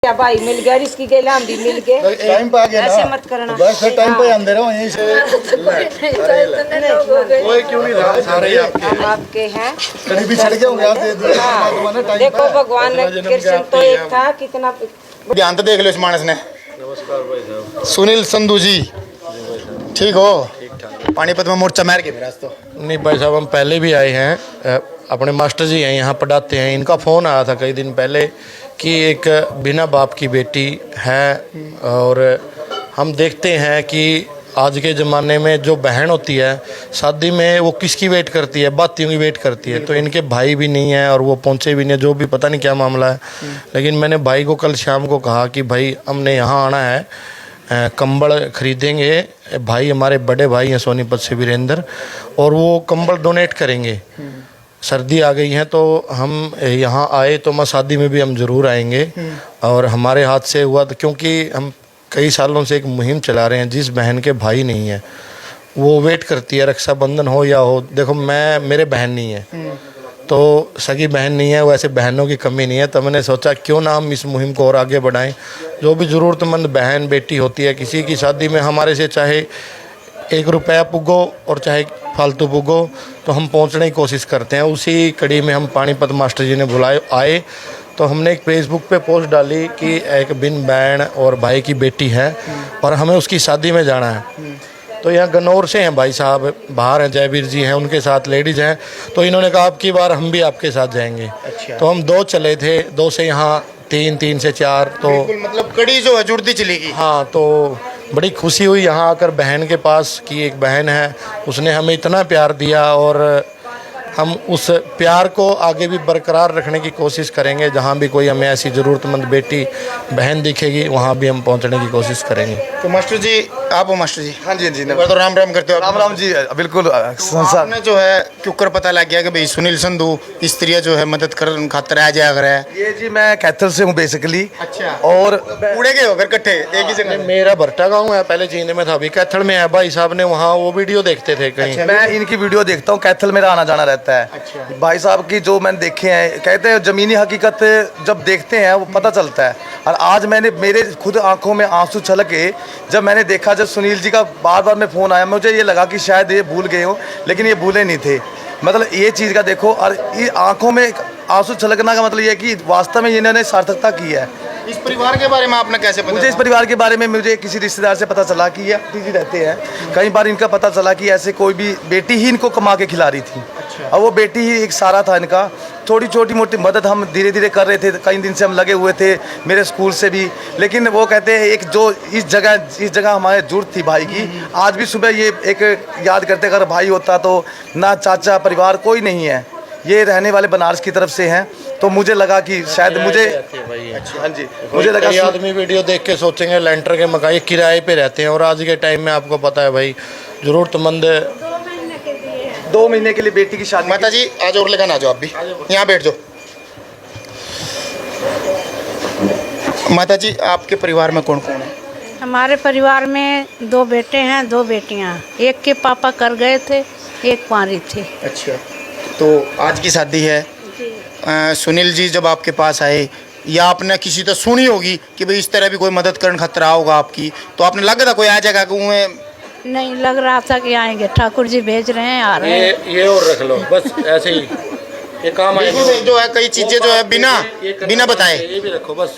क्या भाई मिल गया इसकी गेला हम भी मिल गए टाइम पे आ गया ऐसे ना, मत करना बस फिर टाइम पे आंदे रहो यहीं से। कोई क्यों नहीं रहा, सारे ही आपके हम आपके हैं। कहीं भी चढ़ गए होंगे आप, दे दो तुम्हारा टाइम। देखो भगवान ने कृष्ण तो एक था कितना ध्यान तो देख लो इस मानस ने। नमस्कार भाई साहब। सुनील संधू जी ठीक हो? पानीपत में मोर्चा मार के मेरा तो नहीं भाई साहब, हम पहले भी आए हैं, अपने मास्टर जी हैं यहाँ पढ़ाते हैं। इनका फ़ोन आया था कई दिन पहले कि एक बिना बाप की बेटी है, और हम देखते हैं कि आज के ज़माने में जो बहन होती है शादी में वो किसकी वेट करती है, बातियों की वेट करती है। तो इनके भाई भी नहीं है और वो पहुँचे भी नहीं, जो भी पता नहीं क्या मामला है। लेकिन मैंने भाई को कल शाम को कहा कि भाई हमने यहाँ आना है, कंबल खरीदेंगे। भाई हमारे बड़े भाई हैं सोनीपत से वीरेंद्र, और वो कंबल डोनेट करेंगे। सर्दी आ गई है तो हम यहाँ आए, तो मैं शादी में भी हम ज़रूर आएंगे। और हमारे हाथ से हुआ तो, क्योंकि हम कई सालों से एक मुहिम चला रहे हैं, जिस बहन के भाई नहीं है वो वेट करती है, रक्षाबंधन हो या हो। देखो मेरे बहन नहीं है, तो सगी बहन नहीं है, वैसे बहनों की कमी नहीं है। तो मैंने सोचा क्यों ना हम इस मुहिम को और आगे बढ़ाएं। जो भी ज़रूरतमंद बहन बेटी होती है किसी की शादी में, हमारे से चाहे 1 रुपया पुगो और चाहे फालतू पुगो, तो हम पहुंचने की कोशिश करते हैं। उसी कड़ी में हम पानीपत मास्टर जी ने बुलाए आए, तो हमने एक फेसबुक पे पोस्ट डाली कि एक बिन बहन और भाई की बेटी है और हमें उसकी शादी में जाना है। तो यहाँ गन्नौर से हैं भाई साहब, बाहर हैं, जयवीर जी हैं, उनके साथ लेडीज़ हैं। तो इन्होंने कहा अब की बार हम भी आपके साथ जाएंगे। अच्छा। तो हम 2 चले थे, 2 से यहाँ 3, 3 से 4, तो मतलब कड़ी जो है जुड़ती चलेगी। हाँ, तो बड़ी खुशी हुई यहाँ आकर बहन के पास कि एक बहन है, उसने हमें इतना प्यार दिया, और हम उस प्यार को आगे भी बरकरार रखने की कोशिश करेंगे। जहाँ भी कोई हमें ऐसी ज़रूरतमंद बेटी बहन दिखेगी वहाँ भी हम पहुँचने की कोशिश करेंगे। तो मास्टर जी आप हो? मास्टर जी हाँ जी हाँ जी, तो राम राम करते हो? राम राम जी, बिल्कुल। संसार आपने जो है क्यों कर पता लग गया कि भाई सुनील संधू स्त्रियाँ जो है मदद कर खातर आ जाया कर है? ये जी मैं कैथल से हूँ बेसिकली। अच्छा। और उड़े गए हो फिर इकट्ठे एक ही जगह? मेरा भट्टा गाँव है, पहले जींद में था, अभी कैथल में है। भाई साहब ने वहाँ वो वीडियो देखते थे कहीं। मैं इनकी वीडियो देखता हूँ, कैथल मेरा आना जाना रहता है। अच्छा। भाई साहब की जो मैंने देखे हैं, कहते हैं ज़मीनी हकीकत जब देखते हैं वो पता चलता है। और आज मैंने मेरे खुद आंखों में आंसू छलके जब मैंने देखा, जब सुनील जी का बार बार में फ़ोन आया, मुझे ये लगा कि शायद ये भूल गए हो, लेकिन ये भूले नहीं थे। मतलब ये चीज़ का देखो, और ये आंखों में आंसू छलकना का मतलब ये है कि वास्तव में इन्होंने सार्थकता की है। इस परिवार के बारे में आपने कैसे पता? मुझे इस परिवार के बारे में मुझे किसी रिश्तेदार से पता चला कि ये पीजी रहते हैं। कई बार इनका पता चला कि ऐसे कोई भी बेटी ही इनको कमा के खिला रही थी। अच्छा। और वो बेटी ही एक सहारा था इनका। थोड़ी छोटी मोटी मदद हम धीरे धीरे कर रहे थे, कई दिन से हम लगे हुए थे, मेरे स्कूल से भी। लेकिन वो कहते हैं एक जो इस जगह हमारे जुड़त थी भाई की। आज भी सुबह ये एक याद करते, अगर भाई होता तो ना चाचा परिवार कोई नहीं है, ये रहने वाले बनारस की तरफ से हैं। तो मुझे लगा कि शायद मुझे हाँ जी, मुझे लगा कई आदमी वीडियो देख के सोचेंगे लेंटर के मकान किराए पे रहते हैं, और आज के टाइम में आपको पता है भाई ज़रूरतमंद 2 महीने के लिए बेटी की शादी। माता जी आज और लेकर आ जाओ, आप भी यहाँ बैठ जाओ। माता जी आपके परिवार में कौन कौन है? हमारे परिवार में 2 बेटे हैं, 2 बेटियां। एक के पापा कर गए थे, एक कुंवारी थी। अच्छा, तो आज की शादी है। सुनील जी जब आपके पास आए, या आपने किसी तो सुनी होगी कि भाई इस तरह भी कोई मदद करने खतरा होगा आपकी, तो आपने लगा था कोई आ जाएगा कि नहीं लग रहा था कि आएंगे, ठाकुर जी भेज रहे हैं, आ रहे हैं। ये और रख लो बस, ऐसे ही ये काम आएगा। जो है कई चीज़ें जो है बिना बताए ये भी रखो बस।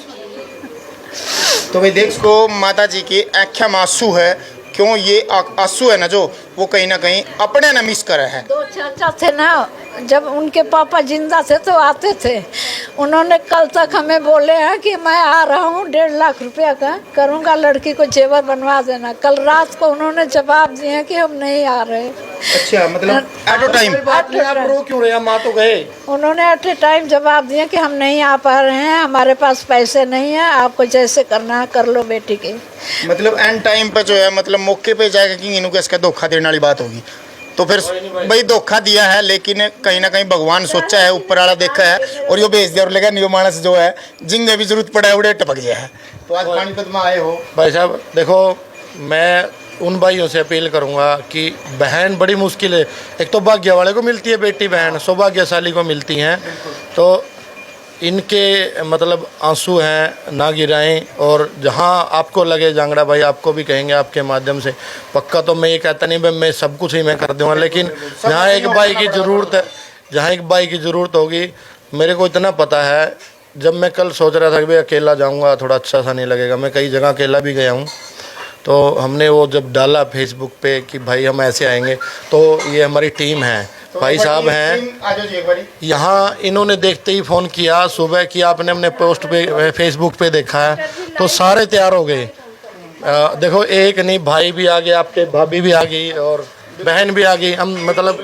तो भाई देख को माता जी की आँखें में आंसू है। क्यों ये आंसू है ना, जो वो कहीं ना कहीं अपने ना मिस कर है। 2 चाचा थे ना, जब उनके पापा जिंदा थे तो आते थे। उन्होंने कल तक हमें बोले हैं कि मैं आ रहा हूँ, 1.5 लाख रुपया का करूँगा, लड़की को जेवर बनवा देना। कल रात को उन्होंने जवाब दिए कि हम नहीं आ रहे। अच्छा, मतलब एट अ टाइम क्यों रहे? माँ तो गए। उन्होंने एट ए टाइम जवाब दिया कि हम नहीं आ पा रहे हैं, हमारे पास पैसे नहीं है, आपको जैसे करना है कर लो बेटी के। मतलब एंड टाइम पे जो है, मतलब मौके पे जाएगा कि इनको इसका धोखा देने वाली बात होगी। तो फिर भाई धोखा दिया है, लेकिन कहीं ना कहीं भगवान सोचा है, ऊपर वाला देखा है और यो भेज दिया। और लेकिन यो मानस जो है जिंगे भी जरूरत पड़ा है उड़े टपक गया है। तो आज पानीपत में आए हो भाई साहब, देखो मैं उन भाइयों से अपील करूंगा कि बहन बड़ी मुश्किल है। एक तो भाग्य वाले को मिलती है बेटी बहन, सौभाग्यशाली को मिलती हैं। तो इनके मतलब आंसू हैं ना गिराएं, और जहां आपको लगे जांगड़ा भाई, आपको भी कहेंगे आपके माध्यम से, पक्का तो मैं ये कहता नहीं भाई मैं सब कुछ ही मैं कर दूंगा, लेकिन जहां एक भाई की ज़रूरत है, जहां एक भाई की ज़रूरत होगी, मेरे को इतना पता है, जब मैं कल सोच रहा था कि भाई अकेला जाऊंगा थोड़ा अच्छा सा नहीं लगेगा, मैं कई जगह अकेला भी गया हूँ, तो हमने वो जब डाला फेसबुक पे कि भाई हम ऐसे आएंगे, तो ये हमारी टीम है, भाई साहब हैं यहाँ, इन्होंने देखते ही फ़ोन किया सुबह कि आपने अपने पोस्ट पे फेसबुक पे देखा है, तो सारे तैयार हो गए। देखो एक नहीं, भाई भी आ गए, आपके भाभी भी आ गई और बहन भी आ गई, हम मतलब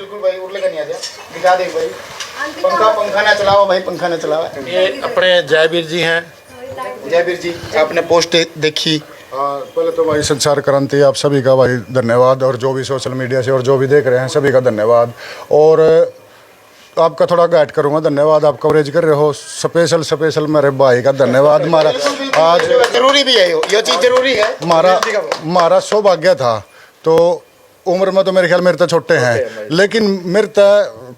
पंखा ना चलाओ भाई, पंखा ना चलाओ। ये अपने जयवीर जी हैं। जयवीर जी, आपने पोस्ट देखी? पहले तो भाई संचार क्रांति आप सभी का भाई धन्यवाद, और जो भी सोशल मीडिया से और जो भी देख रहे हैं सभी का धन्यवाद, और आपका थोड़ा गाइड करूंगा, धन्यवाद आप कवरेज कर रहे हो, स्पेशल मेरे भाई का धन्यवाद। हमारा आज जरूरी भी है, ये चीज़ जरूरी है। हमारा सौभाग्य था, तो उम्र में तो मेरे ख्याल मेरे तो छोटे हैं, लेकिन मेरे तो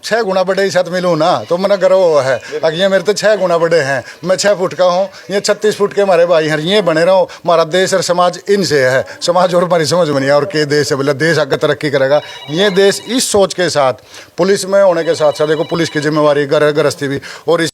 6 गुना बड़े ही साथ मिलूँ ना, तो मेरा गर्व है। अगर ये मेरे तो 6 गुना बड़े हैं, मैं 6 फुट का हूँ, ये 36 फुट के हमारे भाई हैं, ये बने रहो। हमारा देश और समाज इनसे है, समाज और हमारी समझ में नहीं है, और के देश है बोले देश आगे तरक्की करेगा। ये देश इस सोच के साथ, पुलिस में होने के साथ साथ देखो पुलिस की जिम्मेवारी घर गृहस्थी भी, और इस